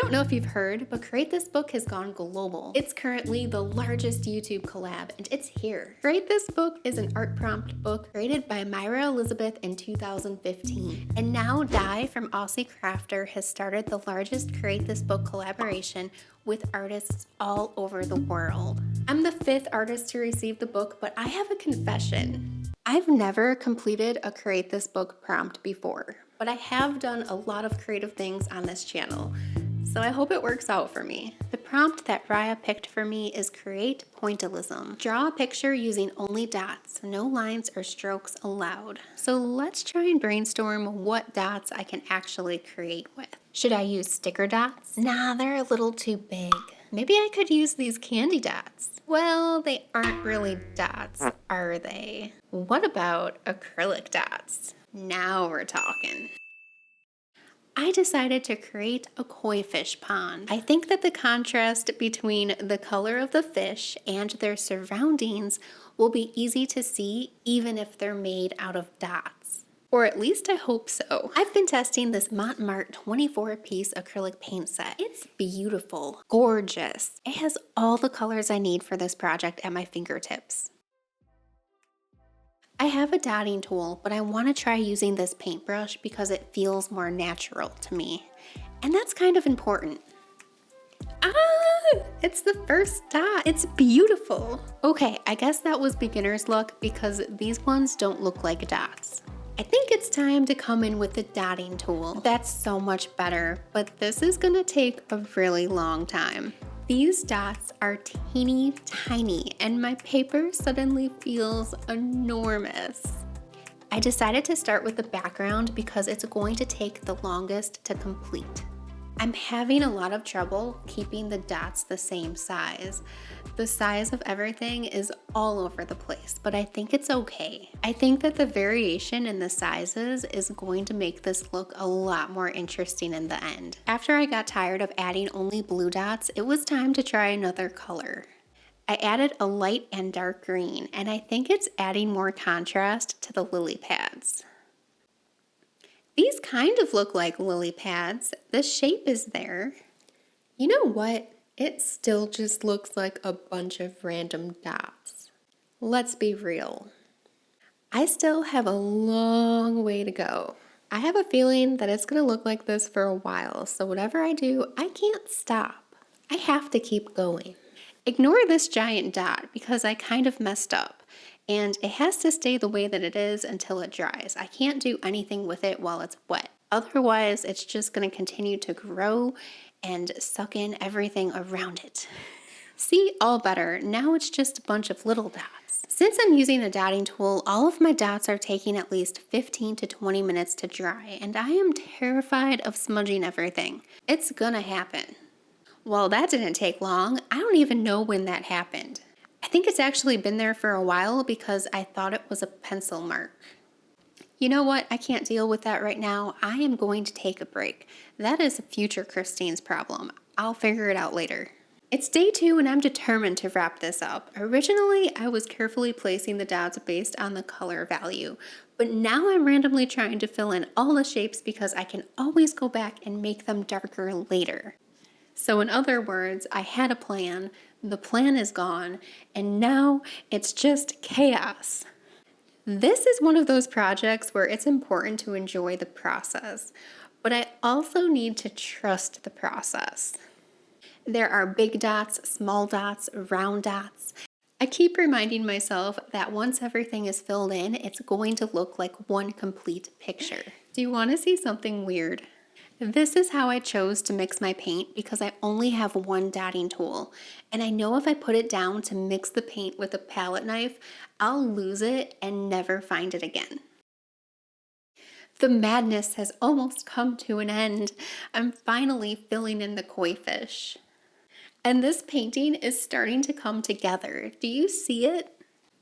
don't know if you've heard, but Create This Book has gone global. It's currently the largest YouTube collab, and it's here. Create This Book is an art prompt book created by Myra Elizabeth in 2015. And now Di from Aussie Crafter has started the largest Create This Book collaboration with artists all over the world. I'm the 5th artist to receive the book, but I have a confession. I've never completed a Create This Book prompt before, but I have done a lot of creative things on this channel, so I hope it works out for me. The prompt that Raya picked for me is create pointillism. Draw a picture using only dots, no lines or strokes allowed. So let's try and brainstorm what dots I can actually create with. Should I use sticker dots? Nah, they're a little too big. Maybe I could use these candy dots. Well, they aren't really dots, are they? What about acrylic dots? Now we're talking. I decided to create a koi fish pond. I think that the contrast between the color of the fish and their surroundings will be easy to see even if they're made out of dots. Or at least I hope so. I've been testing this Montmartre 24-piece acrylic paint set. It's beautiful, gorgeous. It has all the colors I need for this project at my fingertips. I have a dotting tool, but I want to try using this paintbrush because it feels more natural to me. And that's kind of important. It's the first dot. It's beautiful. Okay, I guess that was beginner's luck because these ones don't look like dots. I think it's time to come in with the dotting tool. That's so much better, but this is gonna take a really long time. These dots are teeny tiny and my paper suddenly feels enormous. I decided to start with the background because it's going to take the longest to complete. I'm having a lot of trouble keeping the dots the same size. The size of everything is all over the place, but I think it's okay. I think that the variation in the sizes is going to make this look a lot more interesting in the end. After I got tired of adding only blue dots, it was time to try another color. I added a light and dark green, and I think it's adding more contrast to the lily pads. These kind of look like lily pads. The shape is there. You know what? It still just looks like a bunch of random dots. Let's be real. I still have a long way to go. I have a feeling that it's gonna look like this for a while, so whatever I do, I can't stop. I have to keep going. Ignore this giant dot because I kind of messed up. And it has to stay the way that it is until it dries. I can't do anything with it while it's wet. Otherwise, it's just going to continue to grow and suck in everything around it. See, all better. Now it's just a bunch of little dots. Since I'm using a dotting tool, all of my dots are taking at least 15 to 20 minutes to dry, and I am terrified of smudging everything. It's gonna happen. Well, that didn't take long. I don't even know when that happened. I think it's actually been there for a while because I thought it was a pencil mark. You know what? I can't deal with that right now. I am going to take a break. That is future Christine's problem. I'll figure it out later. It's day 2 and I'm determined to wrap this up. Originally, I was carefully placing the dots based on the color value, but now I'm randomly trying to fill in all the shapes because I can always go back and make them darker later. So in other words, I had a plan, the plan is gone, and now it's just chaos. This is one of those projects where it's important to enjoy the process, but I also need to trust the process. There are big dots, small dots, round dots. I keep reminding myself that once everything is filled in, it's going to look like one complete picture. Do you want to see something weird? This is how I chose to mix my paint because I only have one dotting tool. And I know if I put it down to mix the paint with a palette knife, I'll lose it and never find it again. The madness has almost come to an end. I'm finally filling in the koi fish. And this painting is starting to come together. Do you see it?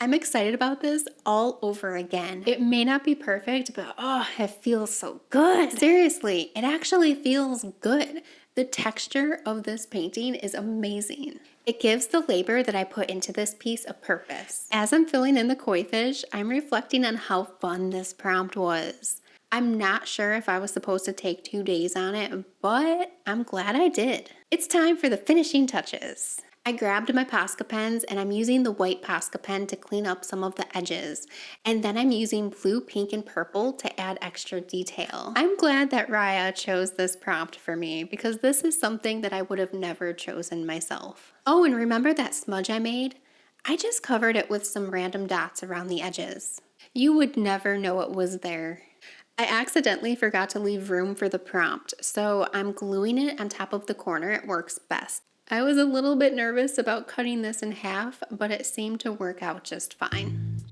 I'm excited about this all over again. It may not be perfect, but oh, it feels so good. Seriously, it actually feels good. The texture of this painting is amazing. It gives the labor that I put into this piece a purpose. As I'm filling in the koi fish, I'm reflecting on how fun this prompt was. I'm not sure if I was supposed to take 2 days on it, but I'm glad I did. It's time for the finishing touches. I grabbed my Posca pens and I'm using the white Posca pen to clean up some of the edges. And then I'm using blue, pink, and purple to add extra detail. I'm glad that Raya chose this prompt for me because this is something that I would have never chosen myself. Oh, and remember that smudge I made? I just covered it with some random dots around the edges. You would never know it was there. I accidentally forgot to leave room for the prompt, so I'm gluing it on top of the corner. It works best. I was a little bit nervous about cutting this in half, but it seemed to work out just fine.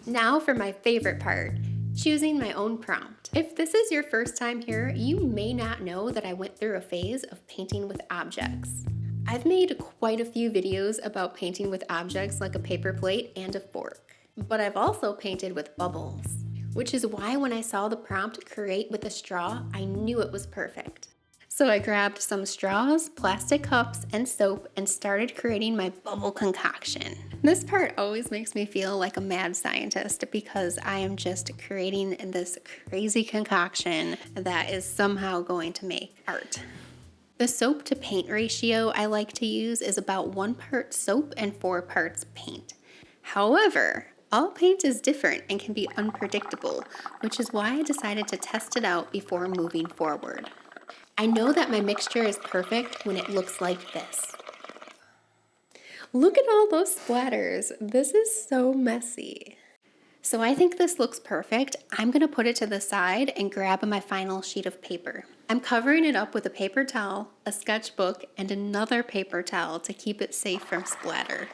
Now for my favorite part, choosing my own prompt. If this is your first time here, you may not know that I went through a phase of painting with objects. I've made quite a few videos about painting with objects like a paper plate and a fork, but I've also painted with bubbles, which is why when I saw the prompt create with a straw, I knew it was perfect. So I grabbed some straws, plastic cups, and soap and started creating my bubble concoction. This part always makes me feel like a mad scientist because I am just creating this crazy concoction that is somehow going to make art. The soap to paint ratio I like to use is about 1 part soap and 4 parts paint. However, all paint is different and can be unpredictable, which is why I decided to test it out before moving forward. I know that my mixture is perfect when it looks like this. Look at all those splatters. This is so messy. So I think this looks perfect. I'm gonna put it to the side and grab my final sheet of paper. I'm covering it up with a paper towel, a sketchbook, and another paper towel to keep it safe from splatter.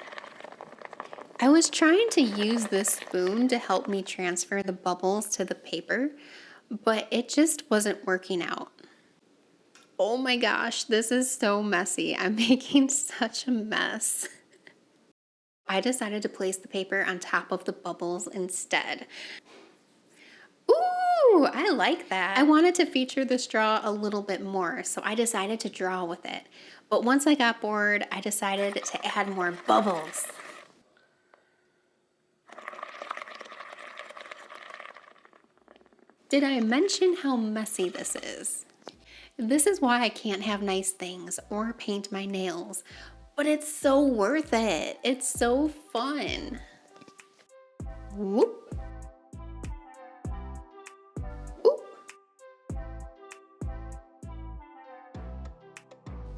I was trying to use this spoon to help me transfer the bubbles to the paper, but it just wasn't working out. Oh my gosh, this is so messy. I'm making such a mess. I decided to place the paper on top of the bubbles instead. Ooh, I like that. I wanted to feature the straw a little bit more, so I decided to draw with it. But once I got bored, I decided to add more bubbles. Did I mention how messy this is? This is why I can't have nice things or paint my nails, but it's so worth it. It's so fun. Whoop. Oop.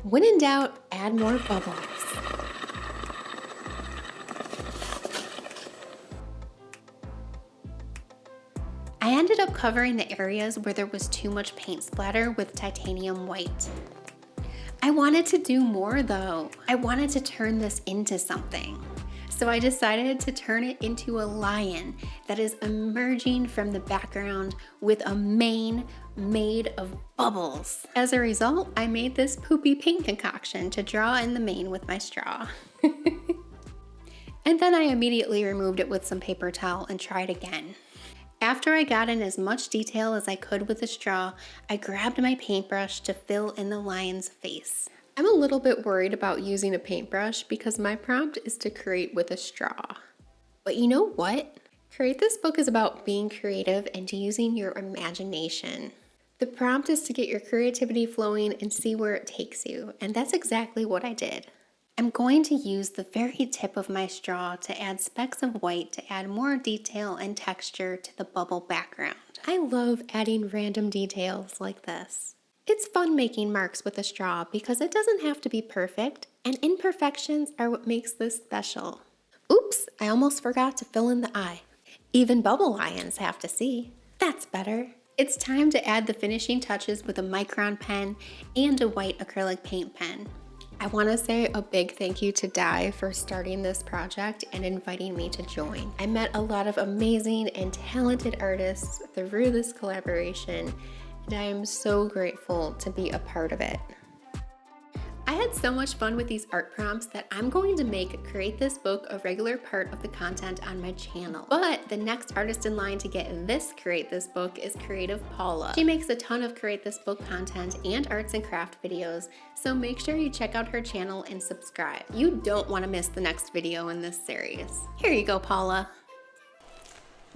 When in doubt, add more bubbles. I ended up covering the areas where there was too much paint splatter with titanium white. I wanted to do more though. I wanted to turn this into something. So I decided to turn it into a lion that is emerging from the background with a mane made of bubbles. As a result, I made this poopy paint concoction to draw in the mane with my straw. And then I immediately removed it with some paper towel and tried again. After I got in as much detail as I could with the straw, I grabbed my paintbrush to fill in the lion's face. I'm a little bit worried about using a paintbrush because my prompt is to create with a straw. But you know what? Create This Book is about being creative and using your imagination. The prompt is to get your creativity flowing and see where it takes you, and that's exactly what I did. I'm going to use the very tip of my straw to add specks of white to add more detail and texture to the bubble background. I love adding random details like this. It's fun making marks with a straw because it doesn't have to be perfect, and imperfections are what makes this special. Oops, I almost forgot to fill in the eye. Even bubble lions have to see. That's better. It's time to add the finishing touches with a micron pen and a white acrylic paint pen. I want to say a big thank you to Di for starting this project and inviting me to join. I met a lot of amazing and talented artists through this collaboration, and I am so grateful to be a part of it. I had so much fun with these art prompts that I'm going to make Create This Book a regular part of the content on my channel. But the next artist in line to get this Create This Book is Creative Paula. She makes a ton of Create This Book content and arts and craft videos, so make sure you check out her channel and subscribe. You don't want to miss the next video in this series. Here you go, Paula.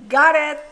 Got it!